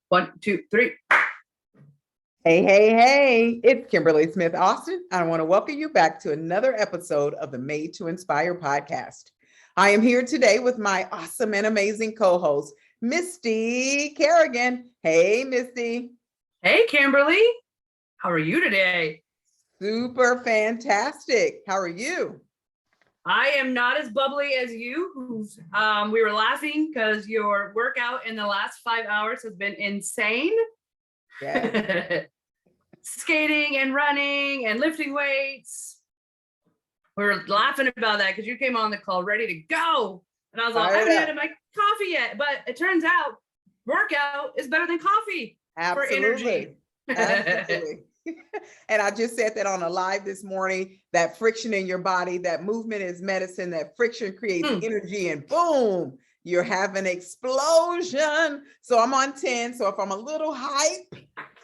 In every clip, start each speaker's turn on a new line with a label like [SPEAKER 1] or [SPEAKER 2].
[SPEAKER 1] 1, 2, 3.
[SPEAKER 2] Hey, hey, hey, it's Kimberly Smith Austin. I want to welcome you back to another episode of the Made to Inspire podcast. I am here today with my awesome and amazing co-host, Misty Kerrigan. Hey, Misty.
[SPEAKER 1] Hey, Kimberly. How are you today?
[SPEAKER 2] Super fantastic. How are you?
[SPEAKER 1] I am not as bubbly as you. We were laughing because your workout in the last 5 hours has been insane.
[SPEAKER 2] Yeah.
[SPEAKER 1] Skating and running and lifting weights. We were laughing about that because you came on the call ready to go. And I was like, I haven't had my coffee yet. But it turns out workout is better than coffee.
[SPEAKER 2] Absolutely.
[SPEAKER 1] For energy.
[SPEAKER 2] Absolutely. And I just said that on a live this morning, that friction in your body, that movement is medicine, that friction creates energy, and boom, you're having an explosion. So I'm on 10. So if I'm a little hype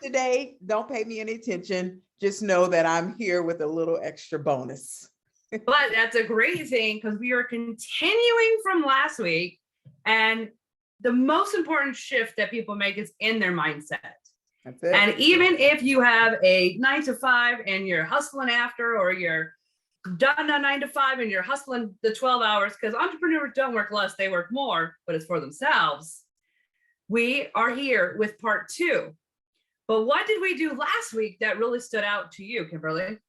[SPEAKER 2] today, don't pay me any attention. Just know that I'm here with a little extra bonus.
[SPEAKER 1] But that's a great thing because we are continuing from last week. And the most important shift that people make is in their mindset.
[SPEAKER 2] That's it.
[SPEAKER 1] And even if you have a 9 to 5 and you're hustling after, or you're done a 9 to 5 and you're hustling the 12 hours, because entrepreneurs don't work less, they work more, but it's for themselves. We are here with part 2. But what did we do last week that really stood out to you, Kimberly?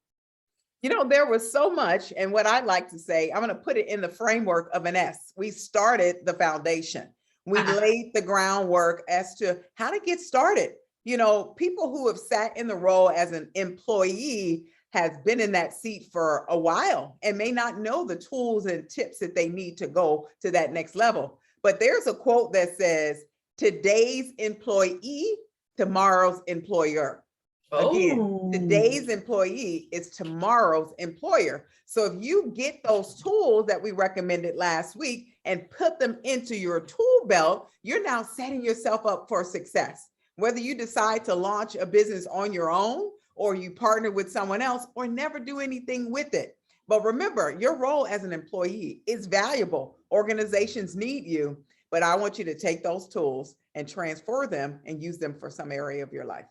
[SPEAKER 2] You know, there was so much. And what I like to say, I'm going to put it in the framework of an S. We started the foundation. We laid the groundwork as to how to get started. You know, people who have sat in the role as an employee has been in that seat for a while and may not know the tools and tips that they need to go to that next level. But there's a quote that says, today's employee, tomorrow's employer. Again, today's employee is tomorrow's employer. So if you get those tools that we recommended last week and put them into your tool belt, you're now setting yourself up for success. Whether you decide to launch a business on your own, or you partner with someone else, or never do anything with it. But remember, your role as an employee is valuable. Organizations need you, but I want you to take those tools and transfer them and use them for some area of your life.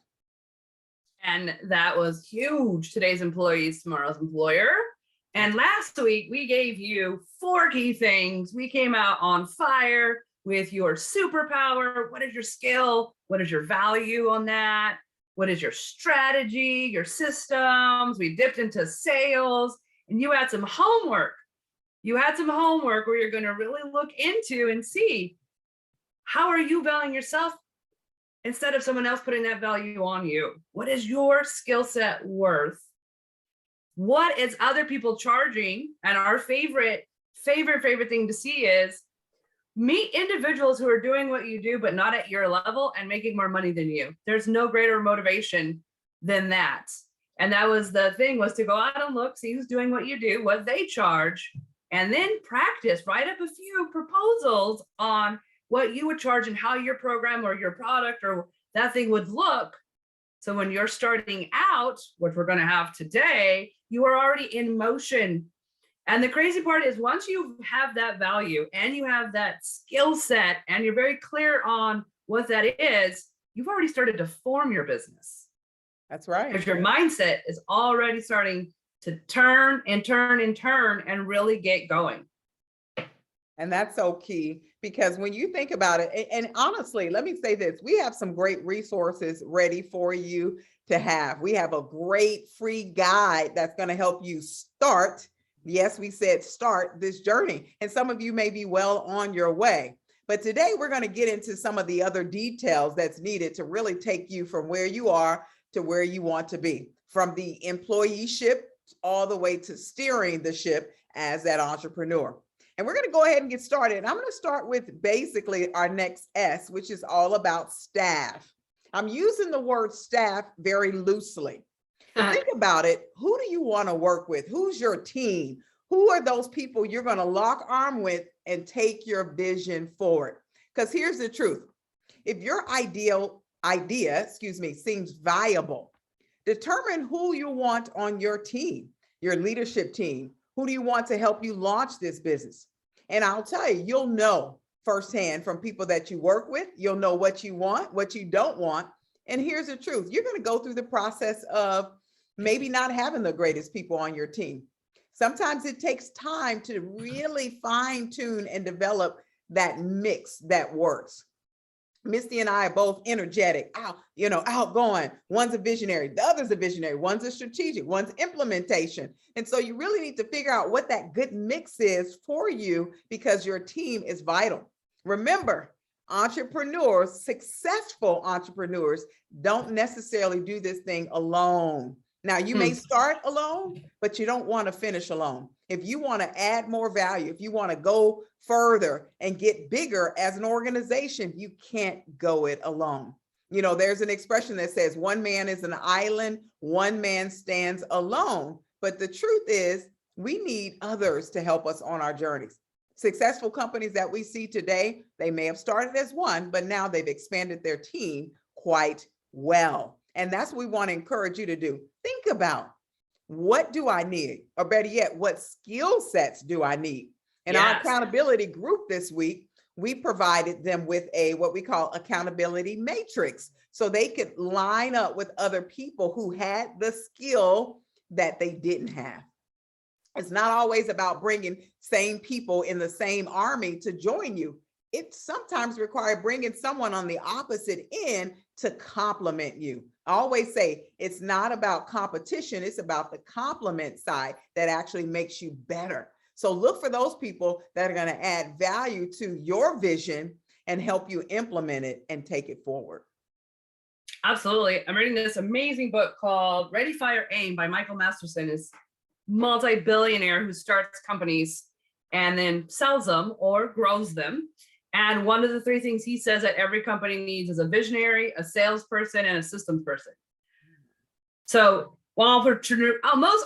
[SPEAKER 1] And that was huge. Today's employee is tomorrow's employer. And last week, we gave you 4 key things. We came out on fire with your superpower. What is your skill? What is your value on that? What is your strategy, your systems? We dipped into sales, and you had some homework. You had some homework where you're going to really look into and see, how are you valuing yourself instead of someone else putting that value on you? What is your skill set worth? What is other people charging? And our favorite thing to see is meet individuals who are doing what you do, but not at your level and making more money than you. There's no greater motivation than that. And that was the thing, was to go out and look, see who's doing what you do, what they charge, and then practice, write up a few proposals on what you would charge and how your program or your product or that thing would look. So when you're starting out, which we're going to have today, you are already in motion. And the crazy part is, once you have that value and you have that skill set and you're very clear on what that is, you've already started to form your business.
[SPEAKER 2] That's right.
[SPEAKER 1] Because your mindset is already starting to turn and really get going.
[SPEAKER 2] And that's so key, because when you think about it, and honestly, let me say this, we have some great resources ready for you to have. We have a great free guide that's going to help you start. Yes, we said start this journey. And some of you may be well on your way. But today we're going to get into some of the other details that's needed to really take you from where you are to where you want to be, from the employeeship all the way to steering the ship as that entrepreneur. And we're going to go ahead and get started. And I'm going to start with basically our next S, which is all about staff. I'm using the word staff very loosely. Think about it. Who do you want to work with? Who's your team? Who are those people you're going to lock arm with and take your vision forward? Because here's the truth. If your idea seems viable, determine who you want on your team, your leadership team. Who do you want to help you launch this business? And I'll tell you, you'll know firsthand from people that you work with. You'll know what you want, what you don't want. And here's the truth. You're going to go through the process of maybe not having the greatest people on your team. Sometimes it takes time to really fine tune and develop that mix that works. Misty and I are both energetic, outgoing. One's a visionary, the other's a visionary, one's a strategic, one's implementation. And so you really need to figure out what that good mix is for you, because your team is vital. Remember, entrepreneurs, successful entrepreneurs, don't necessarily do this thing alone. Now, you may start alone, but you don't want to finish alone. If you want to add more value, if you want to go further and get bigger as an organization, you can't go it alone. There's an expression that says one man is an island, one man stands alone. But the truth is, we need others to help us on our journeys. Successful companies that we see today, they may have started as one, but now they've expanded their team quite well. And that's what we want to encourage you to do. Think about, what do I need? Or better yet, what skill sets do I need? In our accountability group this week, we provided them with what we call accountability matrix, so they could line up with other people who had the skill that they didn't have. It's not always about bringing same people in the same army to join you. It sometimes requires bringing someone on the opposite end to complement you. I always say it's not about competition, it's about the complement side that actually makes you better. So look for those people that are going to add value to your vision and help you implement it and take it forward.
[SPEAKER 1] Absolutely. I'm reading this amazing book called Ready, Fire, Aim by Michael Masterson. Is multi-billionaire who starts companies and then sells them or grows them. And one of the three things he says that every company needs is a visionary, a salesperson, and a systems person. So most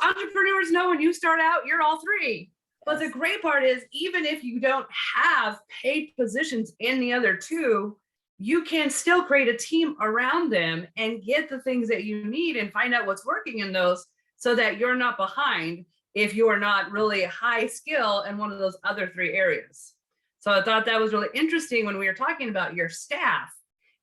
[SPEAKER 1] entrepreneurs know when you start out, you're all three. But the great part is, even if you don't have paid positions in the other two, you can still create a team around them and get the things that you need and find out what's working in those, so that you're not behind if you are not really high skill in one of those other three areas. So I thought that was really interesting when we were talking about your staff,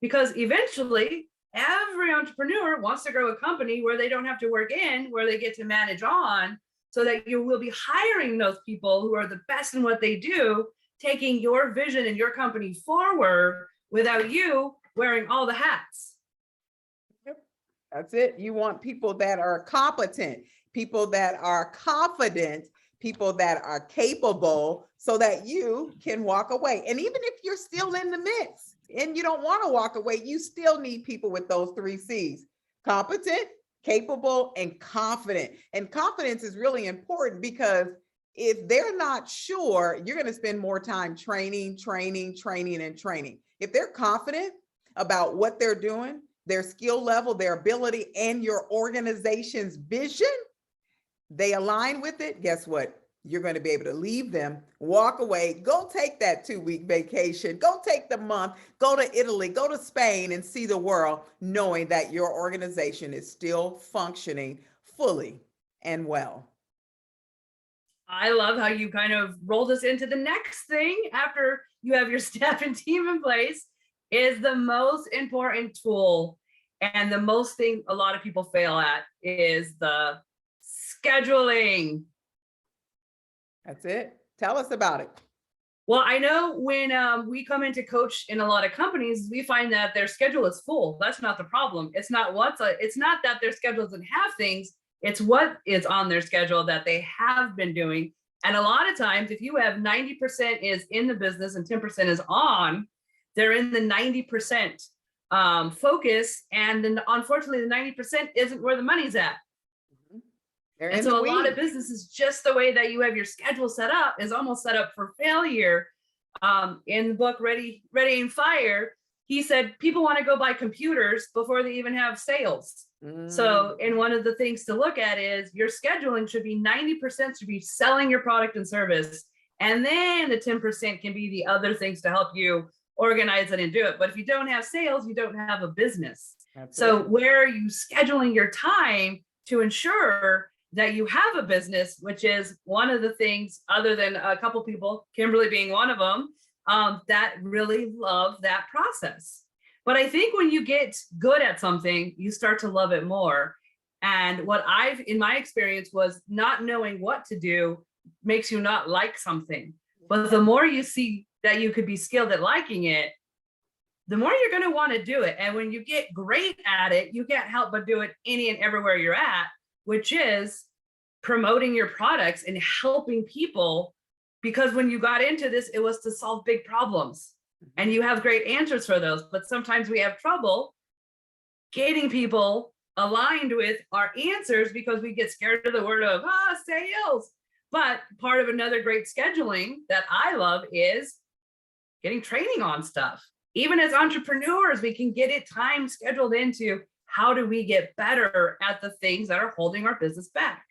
[SPEAKER 1] because eventually every entrepreneur wants to grow a company where they don't have to work in, where they get to manage on, so that you will be hiring those people who are the best in what they do, taking your vision and your company forward without you wearing all the hats.
[SPEAKER 2] Yep. That's it. You want people that are competent, people that are confident, people that are capable, so that you can walk away. And even if you're still in the mix and you don't want to walk away, you still need people with those three C's: competent, capable, and confident. And confidence is really important, because if they're not sure, you're going to spend more time training. If they're confident about what they're doing, their skill level, their ability, and your organization's vision, they align with it, guess what? You're going to be able to leave them, walk away, go take that 2-week vacation, go take the month, go to Italy, go to Spain, and see the world, knowing that your organization is still functioning fully and well.
[SPEAKER 1] I love how you kind of rolled us into the next thing after you have your staff and team in place, is the most important tool. And the most thing a lot of people fail at is the scheduling.
[SPEAKER 2] That's it. Tell us about it.
[SPEAKER 1] Well, I know when we come in to coach in a lot of companies, we find that their schedule is full. That's not the problem. It's not that their schedule doesn't have things. It's what is on their schedule that they have been doing. And a lot of times, if you have 90% is in the business and 10% is on, they're in the 90% focus. And then unfortunately, the 90% isn't where the money's at. And so a lot of businesses, just the way that you have your schedule set up, is almost set up for failure. In the book, Ready, Aim, Fire, he said people want to go buy computers before they even have sales. So, and one of the things to look at is your scheduling should be 90% should be selling your product and service. And then the 10% can be the other things to help you organize it and do it. But if you don't have sales, you don't have a business. So where are you scheduling your time to ensure that you have a business, which is one of the things, other than a couple people, Kimberly being one of them, that really love that process. But I think when you get good at something, you start to love it more. And what I've, in my experience, was not knowing what to do makes you not like something. But the more you see that you could be skilled at liking it, the more you're going to want to do it. And when you get great at it, you can't help but do it any and everywhere you're at, which is promoting your products and helping people. Because when you got into this, it was to solve big problems. And you have great answers for those. But sometimes we have trouble getting people aligned with our answers because we get scared of the word of sales. But part of another great scheduling that I love is getting training on stuff. Even as entrepreneurs, we can get it time scheduled into how do we get better at the things that are holding our business back.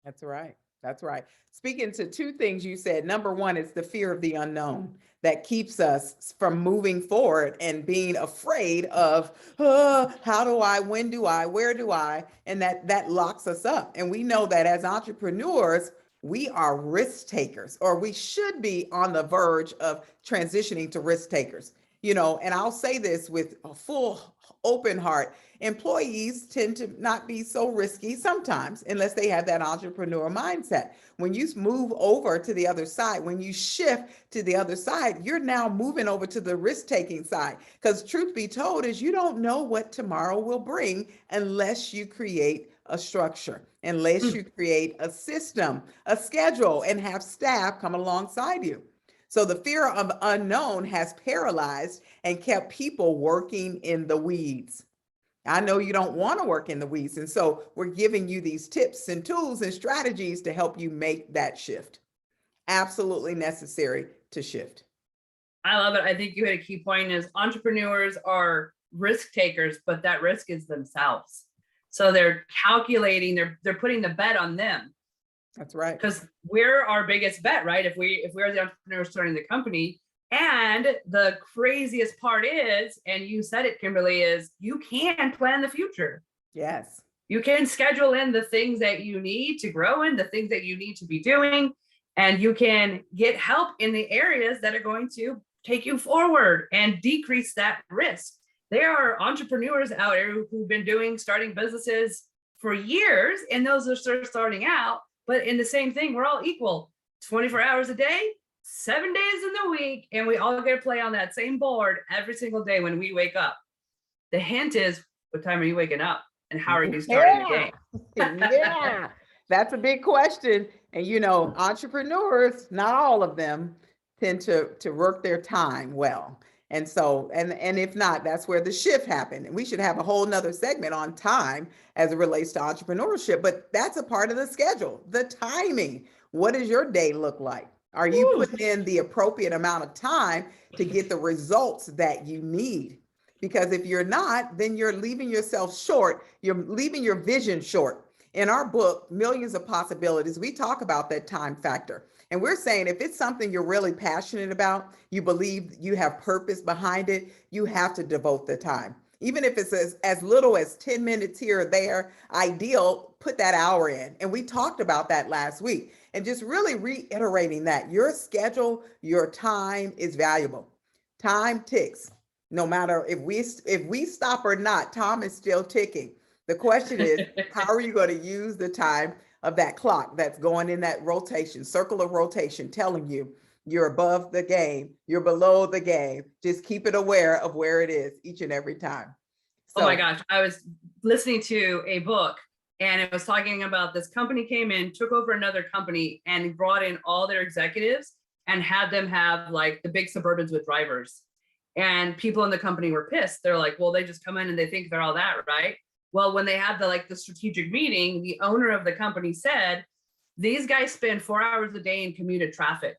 [SPEAKER 2] That's right. That's right. Speaking to two things you said. Number one, it's the fear of the unknown that keeps us from moving forward and being afraid of, how do I, when do I, where do I? And that locks us up. And we know that as entrepreneurs, we are risk takers, or we should be on the verge of transitioning to risk takers. And I'll say this with a full open heart. Employees tend to not be so risky sometimes unless they have that entrepreneur mindset. When you move over to the other side, when you shift to the other side, you're now moving over to the risk-taking side. Because truth be told is you don't know what tomorrow will bring unless you create a structure, unless you create a system, a schedule, and have staff come alongside you. So the fear of unknown has paralyzed and kept people working in the weeds. I know you don't want to work in the weeds. And so we're giving you these tips and tools and strategies to help you make that shift. Absolutely necessary to shift.
[SPEAKER 1] I love it. I think you hit a key point is entrepreneurs are risk takers, but that risk is themselves. So they're calculating, they're putting the bet on them.
[SPEAKER 2] That's right.
[SPEAKER 1] Because we're our biggest bet, right? If we're the entrepreneurs starting the company. And the craziest part is, and you said it, Kimberly, is you can plan the future.
[SPEAKER 2] Yes.
[SPEAKER 1] You can schedule in the things that you need to grow in, the things that you need to be doing, and you can get help in the areas that are going to take you forward and decrease that risk. There are entrepreneurs out there who've been starting businesses for years, and those are starting out. But in the same thing, we're all equal, 24 hours a day, 7 days in the week, and we all get to play on that same board every single day when we wake up. The hint is, what time are you waking up and how are you starting the day?
[SPEAKER 2] Yeah, that's a big question. And entrepreneurs, not all of them, tend to work their time well. And so, and if not, that's where the shift happened. And we should have a whole nother segment on time as it relates to entrepreneurship, but that's a part of the schedule, the timing. What does your day look like? Are you putting in the appropriate amount of time to get the results that you need? Because if you're not, then you're leaving yourself short. You're leaving your vision short. In our book, Millions of Possibilities, we talk about that time factor. And we're saying if it's something you're really passionate about, you believe you have purpose behind it, you have to devote the time. Even if it's as little as 10 minutes here or there, ideal, put that hour in. And we talked about that last week. And just really reiterating that your schedule, your time is valuable. Time ticks. No matter if we stop or not, time is still ticking. The question is, how are you going to use the time of that clock that's going in that rotation, circle of rotation, telling you you're above the game, you're below the game. Just keep it aware of where it is each and every time.
[SPEAKER 1] So, oh my gosh, I was listening to a book and it was talking about this company came in, took over another company and brought in all their executives and had them have like the big Suburbans with drivers. And people in the company were pissed. They're like, well, they just come in and they think they're all that, right? Well, when they had the strategic meeting, the owner of the company said, these guys spend 4 hours a day in commuted traffic.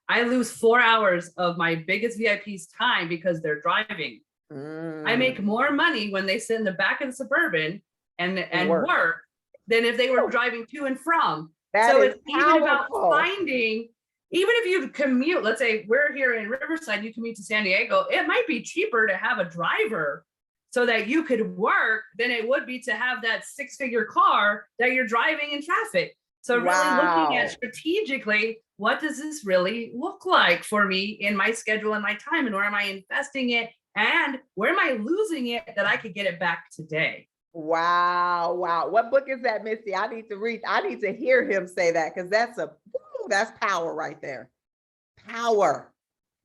[SPEAKER 1] I lose 4 hours of my biggest VIP's time because they're driving. I make more money when they sit in the back of the Suburban and work than if they were driving to and from. So it's even about finding, even if you commute, let's say we're here in Riverside, you commute to San Diego, it might be cheaper to have a driver so that you could work than it would be to have that 6-figure car that you're driving in traffic. So really looking at
[SPEAKER 2] Wow.
[SPEAKER 1] strategically, what does this really look like for me in my schedule and my time, and where am I investing it, and where am I losing it that I could get it back today?
[SPEAKER 2] Wow. Wow. What book is that, Misty? I need to read. I need to hear him say that because that's power right there. Power.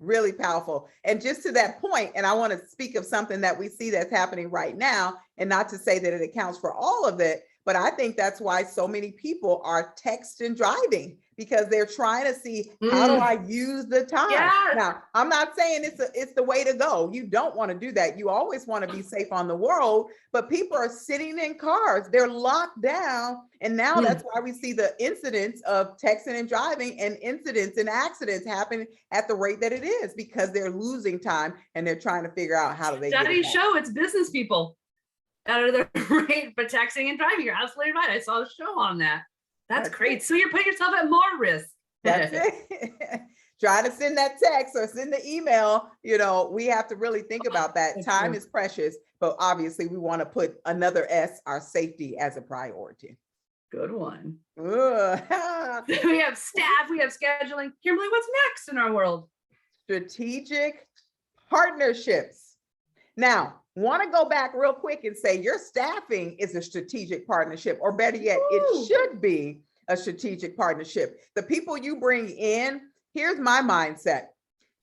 [SPEAKER 2] Really powerful. And just to that point, and I want to speak of something that we see that's happening right now, and not to say that it accounts for all of it, but I think that's why so many people are texting driving because they're trying to see how do I use the time.
[SPEAKER 1] Yes.
[SPEAKER 2] Now, I'm not saying it's the way to go. You don't want to do that. You always want to be safe on the road, but people are sitting in cars. They're locked down. And now that's why we see the incidents of texting and driving and incidents and accidents happen at the rate that it is because they're losing time and they're trying to figure out how do they get it
[SPEAKER 1] Studies
[SPEAKER 2] back.
[SPEAKER 1] show it's business people that are the rate for texting and driving. You're absolutely right. I saw a show on that. That's great.
[SPEAKER 2] It.
[SPEAKER 1] So you're putting yourself at more risk.
[SPEAKER 2] That's it. Try to send that text or send the email. You know, we have to really think about that. Time is precious, but obviously we want to put another S, our safety, as a priority.
[SPEAKER 1] Good one.
[SPEAKER 2] We
[SPEAKER 1] have staff, we have scheduling. Kimberly, what's next in our world?
[SPEAKER 2] Strategic partnerships. Now, want to go back real quick and say your staffing is a strategic partnership, or better yet, it should be a strategic partnership. The people you bring in, here's my mindset.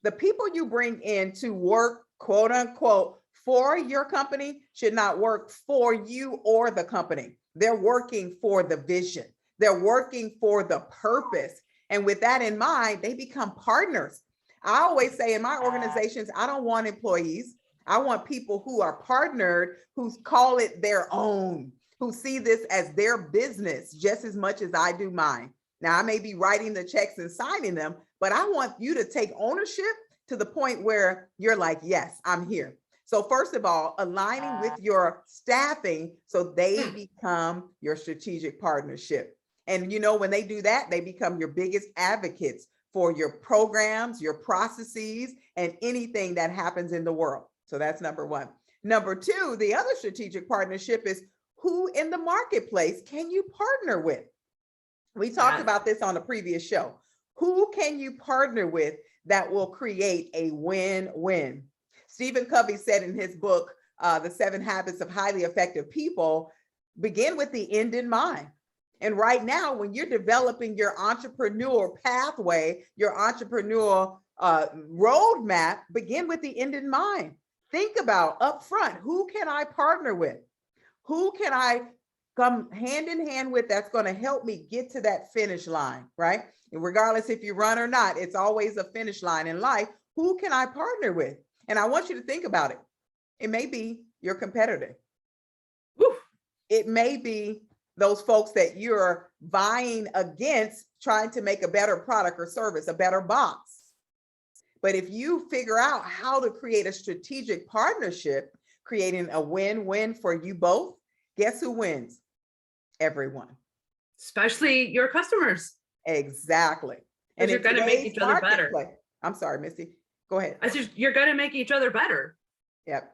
[SPEAKER 2] The people you bring in to work, quote unquote, for your company should not work for you or the company. They're working for the vision. They're working for the purpose. And with that in mind, they become partners. I always say in my organizations, I don't want employees. I want people who are partnered, who call it their own, who see this as their business just as much as I do mine. Now, I may be writing the checks and signing them, but I want you to take ownership to the point where you're like, yes, I'm here. So first of all, aligning with your staffing so they become your strategic partnership. And you know, when they do that, they become your biggest advocates for your programs, your processes, and anything that happens in the world. So that's number one. Number two, the other strategic partnership is who in the marketplace can you partner with? We talked about this on a previous show. Who can you partner with that will create a win-win? Stephen Covey said in his book, The 7 Habits of Highly Effective People, begin with the end in mind. And right now, when you're developing your entrepreneurial pathway, your entrepreneurial roadmap, begin with the end in mind. Think about upfront, who can I partner with? Who can I come hand in hand with that's going to help me get to that finish line, right? And regardless if you run or not, it's always a finish line in life. Who can I partner with? And I want you to think about it. It may be your competitor. Woo. It may be those folks that you're vying against, trying to make a better product or service, a better box. But if you figure out how to create a strategic partnership, creating a win-win for you both, guess who wins? Everyone.
[SPEAKER 1] Especially your customers.
[SPEAKER 2] Exactly. And
[SPEAKER 1] you're going to make each other better.
[SPEAKER 2] I'm sorry, Misty. Go ahead.
[SPEAKER 1] You're going to make each other better.
[SPEAKER 2] Yep.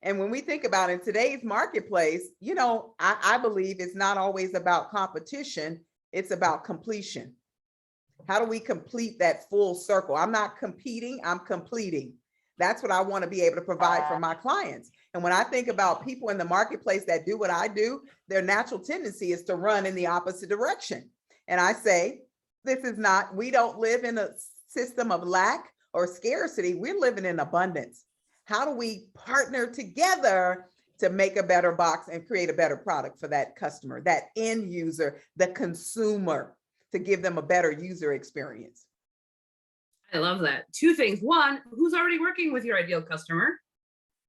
[SPEAKER 2] And when we think about in today's marketplace, you know, I believe it's not always about competition. It's about completion. How do we complete that full circle? I'm not competing, I'm completing. That's what I want to be able to provide for my clients. And when I think about people in the marketplace that do what I do, their natural tendency is to run in the opposite direction. And I say, we don't live in a system of lack or scarcity. We're living in abundance. How do we partner together to make a better box and create a better product for that customer, that end user, the consumer, to give them a better user experience?
[SPEAKER 1] I love that. 2 things. 1, who's already working with your ideal customer?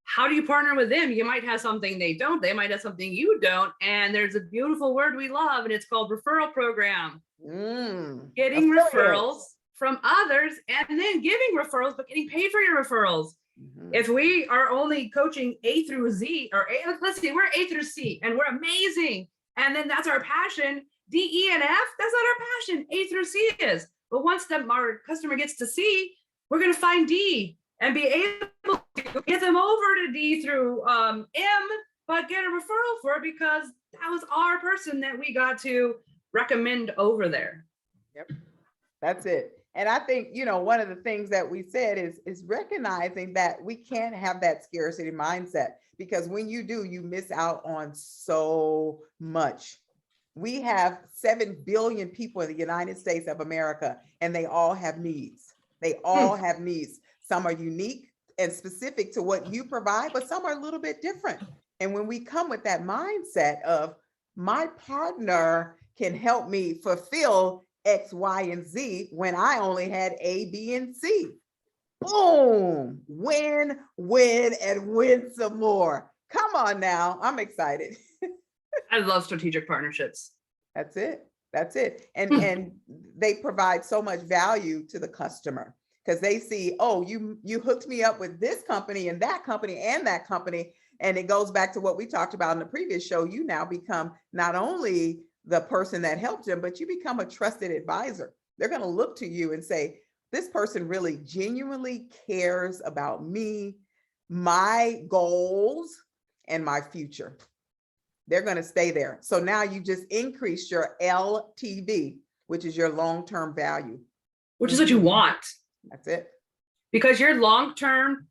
[SPEAKER 1] How do you partner with them? You might have something they don't, they might have something you don't. And there's a beautiful word we love, and it's called referral program. Getting referrals from others and then giving referrals, but getting paid for your referrals. If we are only coaching A through Z, or let's see, we're A through C and we're amazing. And then that's our passion. D, E, and F, that's not our passion. A through C is. But once our customer gets to C, we're going to find D and be able to get them over to D through M, but get a referral for it because that was our person that we got to recommend over there.
[SPEAKER 2] Yep. That's it. And I think, one of the things that we said is recognizing that we can't have that scarcity mindset, because when you do, you miss out on so much. We have 7 billion people in the United States of America, and they all have needs. They all have needs. Some are unique and specific to what you provide, but some are a little bit different. And when we come with that mindset of my partner can help me fulfill X, Y, and Z when I only had A, B, and C. Boom, win, win, and win some more. Come on now, I'm excited.
[SPEAKER 1] I love strategic partnerships.
[SPEAKER 2] That's it. That's it. And they provide so much value to the customer, because they see, oh, you hooked me up with this company and that company and that company. And it goes back to what we talked about in the previous show. You now become not only the person that helped them, but you become a trusted advisor. They're going to look to you and say, this person really genuinely cares about me, my goals, and my future. They're going to stay there. So now you just increase your LTV, which is your long-term value.
[SPEAKER 1] Which is what you want.
[SPEAKER 2] That's it.
[SPEAKER 1] Because your long-term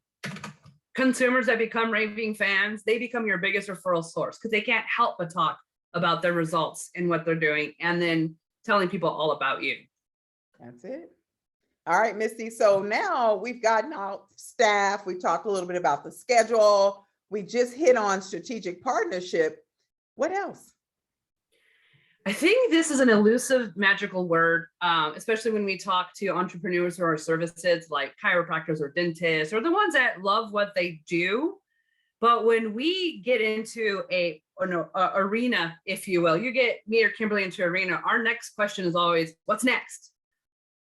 [SPEAKER 1] consumers that become raving fans, they become your biggest referral source, because they can't help but talk about their results and what they're doing, and then telling people all about you.
[SPEAKER 2] That's it. All right, Misty. So now we've gotten out staff. We talked a little bit about the schedule. We just hit on strategic partnership. What else?
[SPEAKER 1] I think this is an elusive, magical word, especially when we talk to entrepreneurs who are services like chiropractors or dentists, or the ones that love what they do. But when we get into a arena, if you will, you get me or Kimberly into arena, our next question is always, what's next?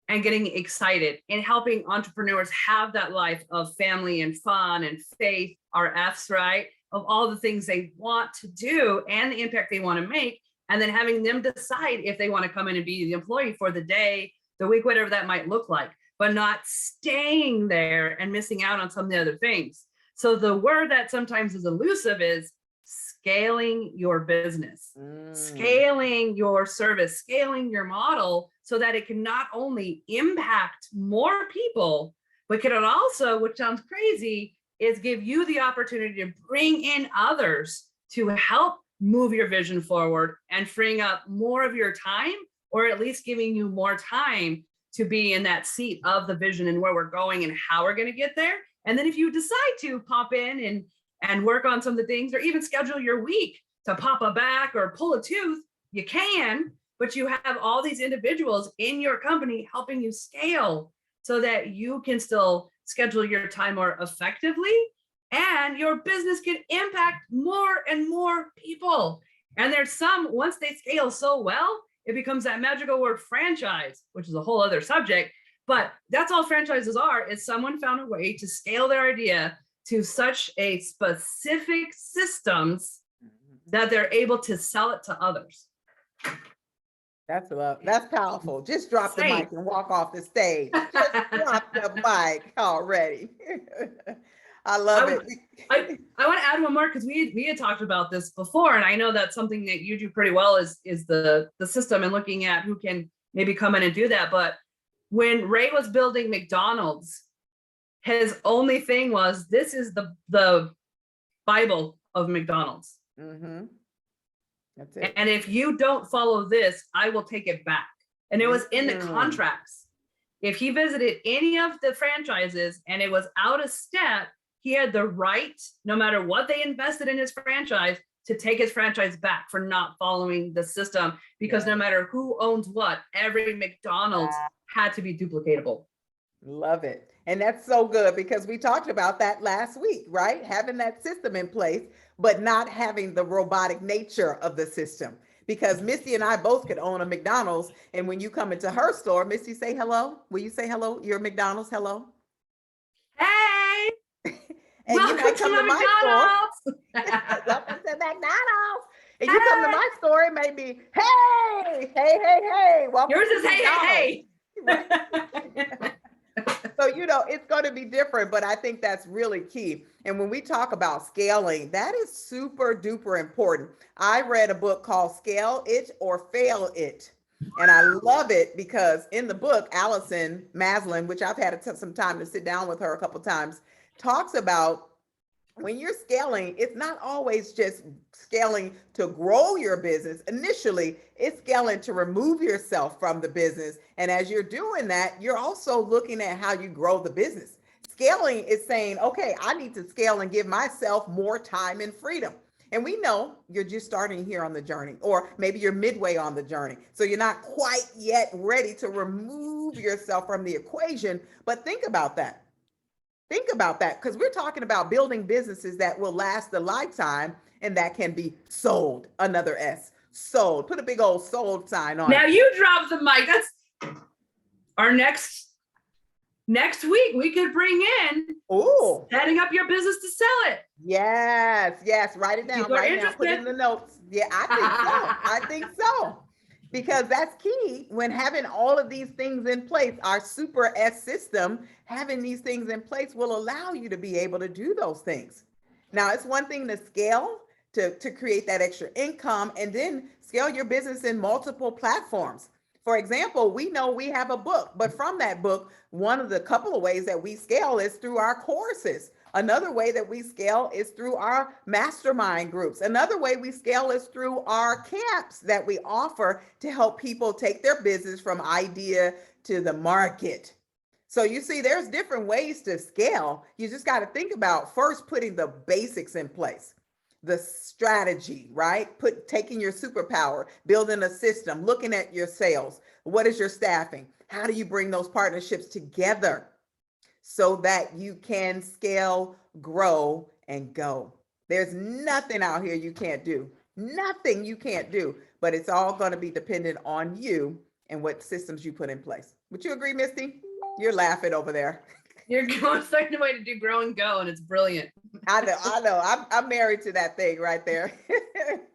[SPEAKER 1] And getting excited and helping entrepreneurs have that life of family and fun and faith, our F's, right? Of all the things they want to do and the impact they want to make. And then having them decide if they want to come in and be the employee for the day, the week, whatever that might look like, but not staying there and missing out on some of the other things. So the word that sometimes is elusive is scaling your business, scaling your service, scaling your model, so that it can not only impact more people, but can also, which sounds crazy, is give you the opportunity to bring in others to help move your vision forward and freeing up more of your time, or at least giving you more time to be in that seat of the vision and where we're going and how we're going to get there. And then if you decide to pop in and work on some of the things, or even schedule your week to pop a back or pull a tooth, you can, but you have all these individuals in your company helping you scale so that you can still schedule your time more effectively, and your business can impact more and more people. And there's some, once they scale so well, it becomes that magical word franchise, which is a whole other subject. But that's all franchises are, is someone found a way to scale their idea to such a specific systems that they're able to sell it to others.
[SPEAKER 2] That's love. That's powerful. Just drop the mic and walk off the stage. Just drop the mic already. I love it.
[SPEAKER 1] I want to add one more, because we had talked about this before, and I know that's something that you do pretty well is the system and looking at who can maybe come in and do that. But when Ray was building McDonald's, his only thing was, this is the Bible of McDonald's. Mm-hmm. That's it. And if you don't follow this, I will take it back. And it was in the contracts. If he visited any of the franchises and it was out of step, he had the right, no matter what they invested in his franchise, to take his franchise back for not following the system, because no matter who owns what, every McDonald's had to be duplicatable.
[SPEAKER 2] Love it. And that's so good, because we talked about that last week, right? Having that system in place, but not having the robotic nature of the system. Because Misty and I both could own a McDonald's, and when you come into her store, Misty, say hello. Will you say hello? Your McDonald's, hello.
[SPEAKER 1] Hey.
[SPEAKER 2] And welcome you might come to my store. Welcome to McDonald's. And you come to my store, it may be, hey. Welcome.
[SPEAKER 1] Yours is hey.
[SPEAKER 2] So, it's going to be different, but I think that's really key. And when we talk about scaling, that is super duper important. I read a book called Scale It or Fail It. And I love it because in the book, Allison Maslin, which I've had some time to sit down with her a couple times, talks about when you're scaling, it's not always just scaling to grow your business. Initially, it's scaling to remove yourself from the business. And as you're doing that, you're also looking at how you grow the business. Scaling is saying, okay, I need to scale and give myself more time and freedom. And we know you're just starting here on the journey, or maybe you're midway on the journey. So you're not quite yet ready to remove yourself from the equation. But think about that. Think about that, because we're talking about building businesses that will last a lifetime and that can be sold. Another S, sold. Put a big old sold sign on
[SPEAKER 1] Now
[SPEAKER 2] it.
[SPEAKER 1] you drop the mic. That's our next week. We could bring in
[SPEAKER 2] Oh,
[SPEAKER 1] setting up your business to sell it.
[SPEAKER 2] yes. Write it down
[SPEAKER 1] People are
[SPEAKER 2] right now. Put it in
[SPEAKER 1] interested.
[SPEAKER 2] the notes. Yeah, I think so. I think so. Because that's key when having all of these things in place. Our super S system, having these things in place will allow you to be able to do those things. Now, it's one thing to scale to create that extra income and then scale your business in multiple platforms. For example, we know we have a book, but from that book, one of the couple of ways that we scale is through our courses. Another way that we scale is through our mastermind groups. Another way we scale is through our camps that we offer to help people take their business from idea to the market. So you see, there's different ways to scale. You just got to think about first putting the basics in place, the strategy, right? Taking your superpower, building a system, looking at your sales. What is your staffing? How do you bring those partnerships together so that you can scale, grow, and go? There's nothing out here you can't do. Nothing you can't do, but it's all going to be dependent on you and what systems you put in place. Would you agree, Misty? You're laughing over there.
[SPEAKER 1] You're going starting a way to do grow and go, and it's brilliant.
[SPEAKER 2] I know. I'm married to that thing right there.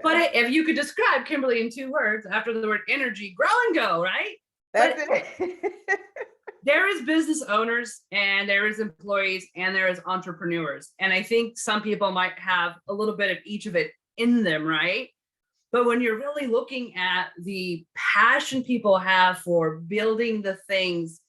[SPEAKER 1] But if you could describe Kimberly in 2 words after the word energy, grow and go, right?
[SPEAKER 2] That's it.
[SPEAKER 1] There is business owners and there is employees and there is entrepreneurs. And I think some people might have a little bit of each of it in them, right? But when you're really looking at the passion people have for building the things,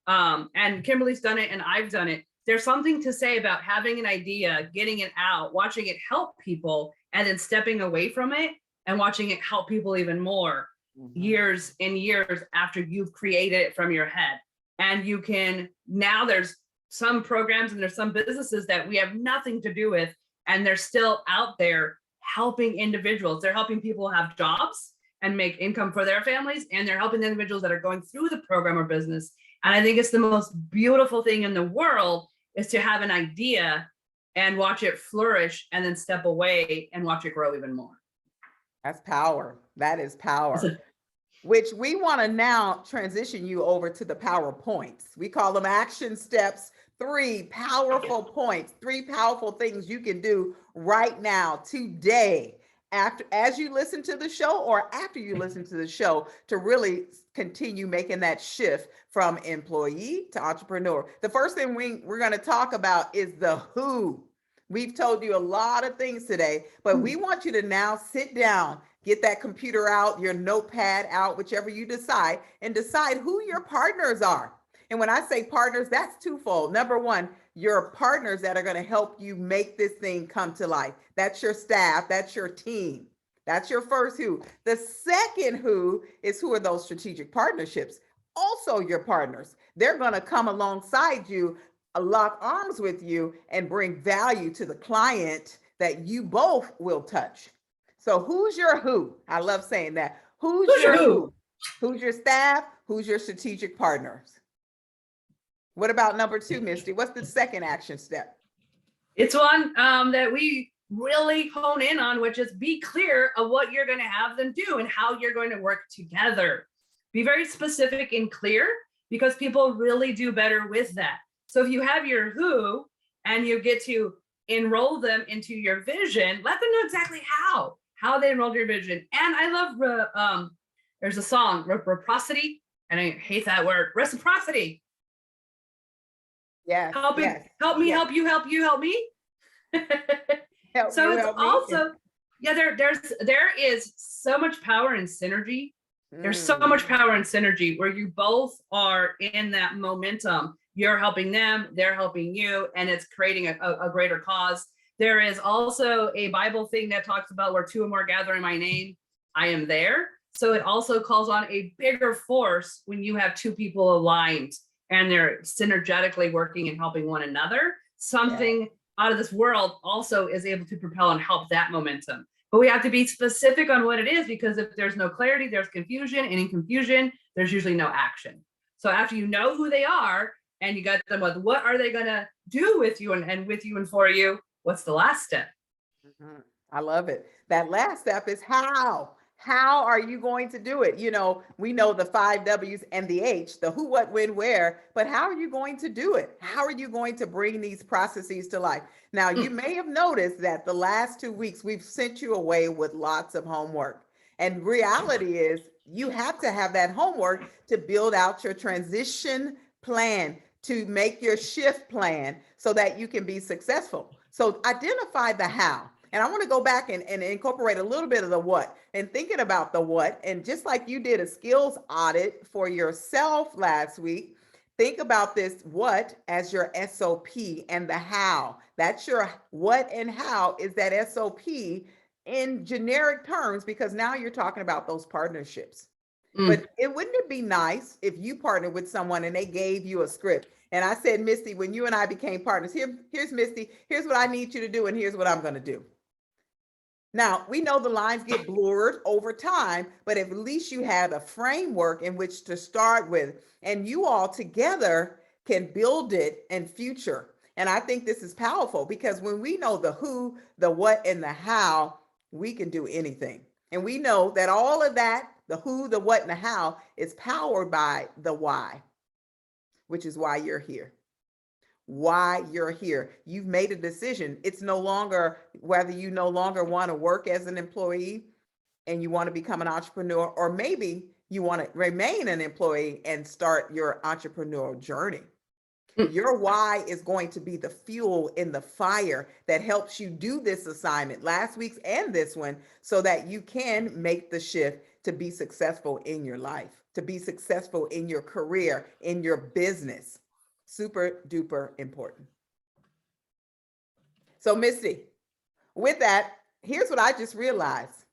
[SPEAKER 1] and Kimberly's done it and I've done it, there's something to say about having an idea, getting it out, watching it help people, and then stepping away from it and watching it help people even more years and years after you've created it from your head. And you can, now there's some programs and there's some businesses that we have nothing to do with, and they're still out there helping individuals. They're helping people have jobs and make income for their families, and they're helping the individuals that are going through the program or business. And I think it's the most beautiful thing in the world is to have an idea and watch it flourish and then step away and watch it grow even more.
[SPEAKER 2] That's power. That is power. Which we want to now transition you over to the PowerPoints. We call them action steps. 3 powerful points, 3 powerful things you can do right now, today, as you listen to the show or after you listen to the show, to really continue making that shift from employee to entrepreneur. The first thing we're going to talk about is the who. We've told you a lot of things today, but we want you to now sit down, get that computer out, your notepad out, whichever you decide, and decide who your partners are. And when I say partners, that's twofold. Number one, your partners that are going to help you make this thing come to life. That's your staff. That's your team. That's your first who. The second who is who are those strategic partnerships. Also your partners. They're going to come alongside you, lock arms with you, and bring value to the client that you both will touch. So who's your who? I love saying that. Who's your who? Who's your staff? Who's your strategic partners? What about number 2, Misty? What's the second action step?
[SPEAKER 1] It's one that we really hone in on, which is be clear of what you're going to have them do and how you're going to work together. Be very specific and clear, because people really do better with that. So if you have your who and you get to enroll them into your vision, let them know exactly how they enrolled your vision. And I love, there's a song, reciprocity, and I hate that word, reciprocity.
[SPEAKER 2] Yes,
[SPEAKER 1] Helping,
[SPEAKER 2] yes,
[SPEAKER 1] help me,
[SPEAKER 2] yes.
[SPEAKER 1] help you, help you, help me.
[SPEAKER 2] Help
[SPEAKER 1] So
[SPEAKER 2] you,
[SPEAKER 1] it's
[SPEAKER 2] help me.
[SPEAKER 1] also, yeah, there is so much power in synergy. There's so
[SPEAKER 2] Mm,
[SPEAKER 1] much power in synergy where you both are in that momentum. You're helping them, they're helping you, and it's creating a greater cause. There is also a Bible thing that talks about where two or more gather in my name, I am there. So it also calls on a bigger force when you have two people aligned and they're synergetically working and helping one another.
[SPEAKER 2] yeah.
[SPEAKER 1] Something out of this world also is able to propel and help that momentum. But we have to be specific on what it is, because if there's no clarity, there's confusion, and in confusion, there's usually no action. So after you know who they are and you got them with what are they going to do with you and with you and for you, what's the last step?
[SPEAKER 2] Mhm. I love it. That last step is how. How are you going to do it? You know, we know the 5 W's and the H, the who, what, when, where, but how are you going to do it? How are you going to bring these processes to life? Now, you may have noticed that the last 2 weeks, we've sent you away with lots of homework. And reality is, you have to have that homework to build out your transition plan, to make your shift plan so that you can be successful. So identify the how. And I want to go back and incorporate a little bit of the what, and thinking about the what. And just like you did a skills audit for yourself last week, think about this what as your SOP, and the how. That's your what and how is that SOP in generic terms, because now you're talking about those partnerships. But wouldn't it be nice if you partnered with someone and they gave you a script? And I said, Misty, when you and I became partners, here's Misty, here's what I need you to do, and here's what I'm going to do. Now, we know the lines get blurred over time, but at least you had a framework in which to start with, and you all together can build it in future. And I think this is powerful, because when we know the who, the what, and the how, we can do anything. And we know that all of that, the who, the what, and the how, is powered by the why, which is why you're here. Why you're here. You've made a decision. It's no longer whether you no longer want to work as an employee and you want to become an entrepreneur, or maybe you want to remain an employee and start your entrepreneurial journey. Your why is going to be the fuel in the fire that helps you do this assignment, last week's and this one, so that you can make the shift to be successful in your life, to be successful in your career, in your business. Super duper important. So, Misty, with that, here's what I just realized.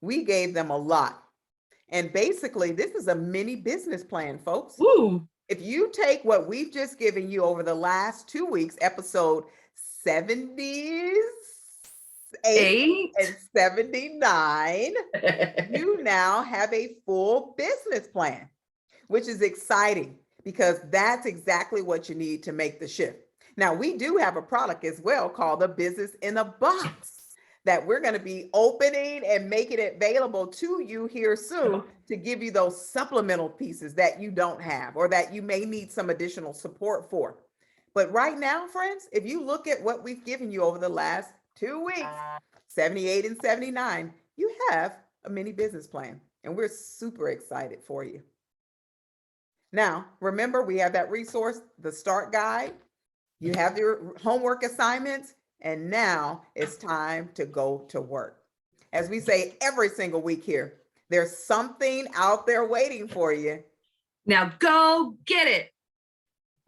[SPEAKER 2] We gave them a lot. And basically, this is a mini business plan, folks.
[SPEAKER 1] Ooh.
[SPEAKER 2] If you take what we've just given you over the last 2 weeks, episode 78
[SPEAKER 1] 8.
[SPEAKER 2] and 79, you now have a full business plan, which is exciting, because that's exactly what you need to make the shift. Now, we do have a product as well called the Business in a Box that we're going to be opening and making it available to you here soon, to give you those supplemental pieces that you don't have or that you may need some additional support for. But right now, friends, if you look at what we've given you over the last 2 weeks, 78 and 79, you have a mini business plan, and we're super excited for you. Now, remember, we have that resource, the start guide. You have your homework assignments, and now it's time to go to work. As we say every single week here, there's something out there waiting for you.
[SPEAKER 1] Now go get it.